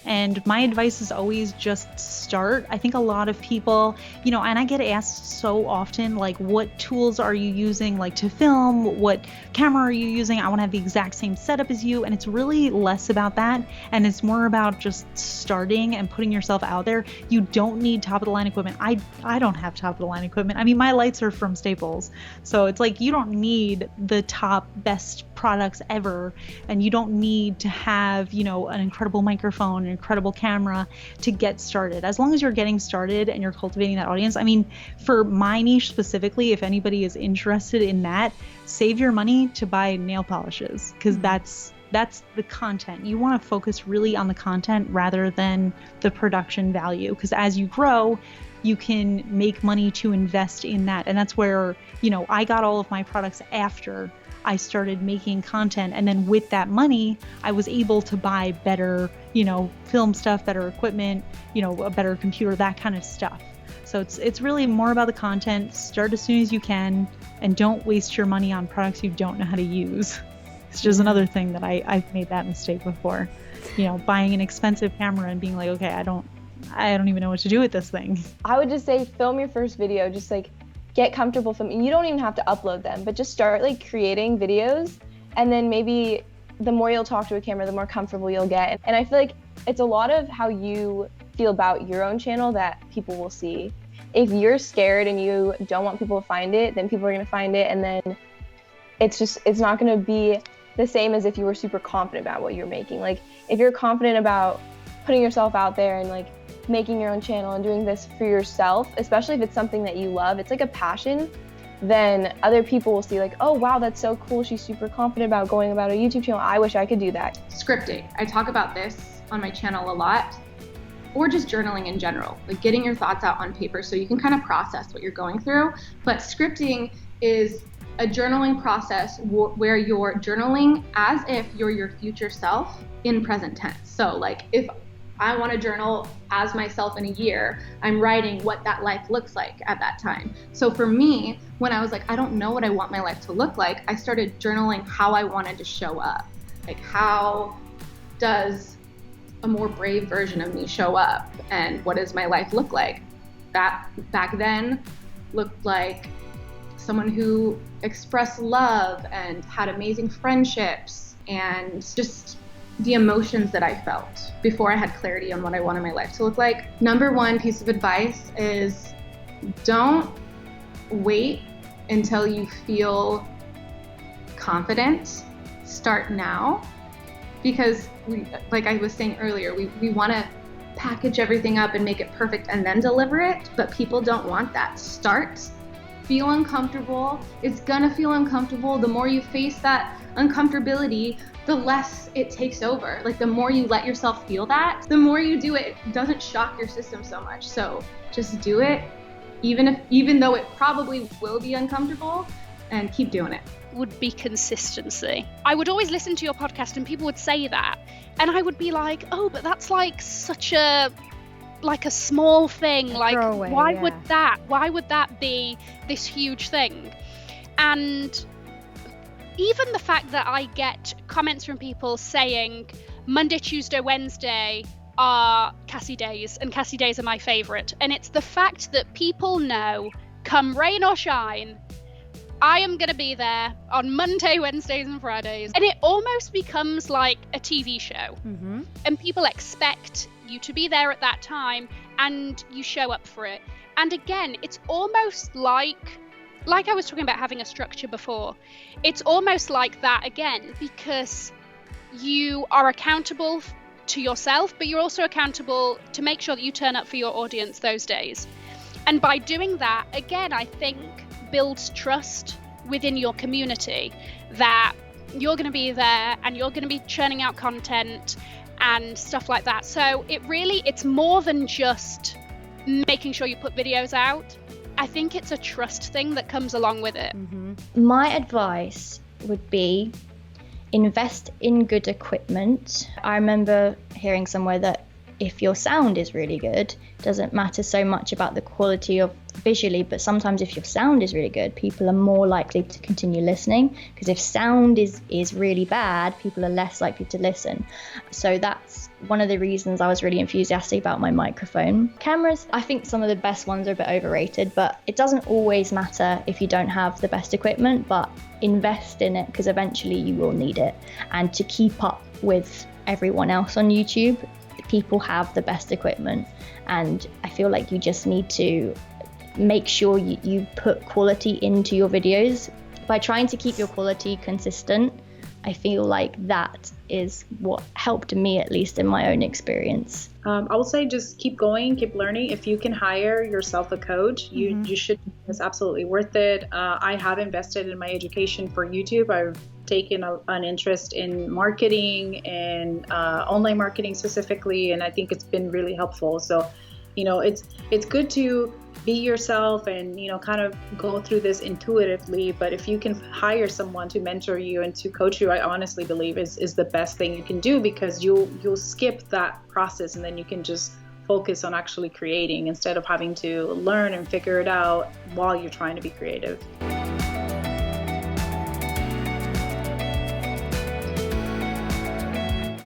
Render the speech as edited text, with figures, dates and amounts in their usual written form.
And my advice is always just start. I think a lot of people, and I get asked so often, like, what tools are you using, like, to film? What camera are you using? I want to have the exact same setup as you. And it's really less about that. And it's more about just starting and putting yourself out there. You don't need top of the line equipment. I don't have top of the line equipment. I mean, my lights are from Staples. So it's like, you don't need the top best products ever. And you don't need to have, an incredible microphone, an incredible camera to get started. As long as you're getting started and you're cultivating that audience. I mean, for my niche specifically, if anybody is interested in that, save your money to buy nail polishes, because that's the content. You want to focus really on the content rather than the production value, because as you grow, you can make money to invest in that. And that's where, I got all of my products after I started making content. And then with that money, I was able to buy better, film stuff, better equipment, a better computer, that kind of stuff. So it's really more about the content. Start as soon as you can, and don't waste your money on products you don't know how to use. It's just another thing that I've made that mistake before, buying an expensive camera and being like, okay, I don't even know what to do with this thing. I would just say, film your first video, just like get comfortable filming. You don't even have to upload them, but just start like creating videos, and then maybe the more you'll talk to a camera, the more comfortable you'll get. And I feel like it's a lot of how you feel about your own channel that people will see. If you're scared and you don't want people to find it, then people are gonna find it, and then it's not gonna be the same as if you were super confident about what you're making. Like, if you're confident about putting yourself out there and like making your own channel and doing this for yourself, especially if it's something that you love, it's like a passion, then other people will see like, oh wow, that's so cool, she's super confident about going about a YouTube channel, I wish I could do that. Scripting, I talk about this on my channel a lot, or just journaling in general, like getting your thoughts out on paper so you can kind of process what you're going through. But scripting is a journaling process where you're journaling as if you're your future self in present tense. So like, if I want to journal as myself in a year, I'm writing what that life looks like at that time. So for me, when I was like, I don't know what I want my life to look like, I started journaling how I wanted to show up. Like, how does a more brave version of me show up, and what does my life look like? That back then looked like someone who expressed love and had amazing friendships, and just the emotions that I felt before I had clarity on what I wanted my life to look like. Number one piece of advice is, don't wait until you feel confident. Start now. Because like I was saying earlier, we want to package everything up and make it perfect and then deliver it, but people don't want that. Start, feel uncomfortable. It's gonna feel uncomfortable. The more you face that uncomfortability, the less it takes over. Like, the more you let yourself feel that, the more you do it, it doesn't shock your system so much. So just do it, even though it probably will be uncomfortable, and keep doing it. Would be consistency. I would always listen to your podcast and people would say that, and I would be like, oh, but that's like such a small thing, like throwaway, why would that be this huge thing? And even the fact that I get comments from people saying Monday, Tuesday, Wednesday are Cassie days, and Cassie days are my favorite, and it's the fact that people know, come rain or shine, I am going to be there on Monday, Wednesdays, and Fridays. And it almost becomes like a TV show. Mm-hmm. And people expect you to be there at that time, and you show up for it. And again, it's almost like I was talking about having a structure before. It's almost like that again, because you are accountable to yourself, but you're also accountable to make sure that you turn up for your audience those days. And by doing that, again, I think builds trust within your community that you're going to be there and you're going to be churning out content and stuff like that. So it's more than just making sure you put videos out. I think it's a trust thing that comes along with it. Mm-hmm. My advice would be invest in good equipment. I remember hearing somewhere that if your sound is really good, it doesn't matter so much about the quality of visually, but sometimes if your sound is really good, people are more likely to continue listening, because if sound is really bad, people are less likely to listen. So that's one of the reasons I was really enthusiastic about my microphone. Cameras, I think some of the best ones are a bit overrated, but it doesn't always matter if you don't have the best equipment, but invest in it because eventually you will need it. And to keep up with everyone else on YouTube, people have the best equipment, and I feel like you just need to make sure you put quality into your videos. By trying to keep your quality consistent, I feel like that is what helped me, at least in my own experience. I would say just keep going, keep learning. If you can hire yourself a coach, you should. It's absolutely worth it. I have invested in my education for YouTube. I've taken an interest in marketing and online marketing specifically, and I think it's been really helpful. So, it's good to be yourself and, kind of go through this intuitively. But if you can hire someone to mentor you and to coach you, I honestly believe is the best thing you can do, because you'll skip that process and then you can just focus on actually creating instead of having to learn and figure it out while you're trying to be creative.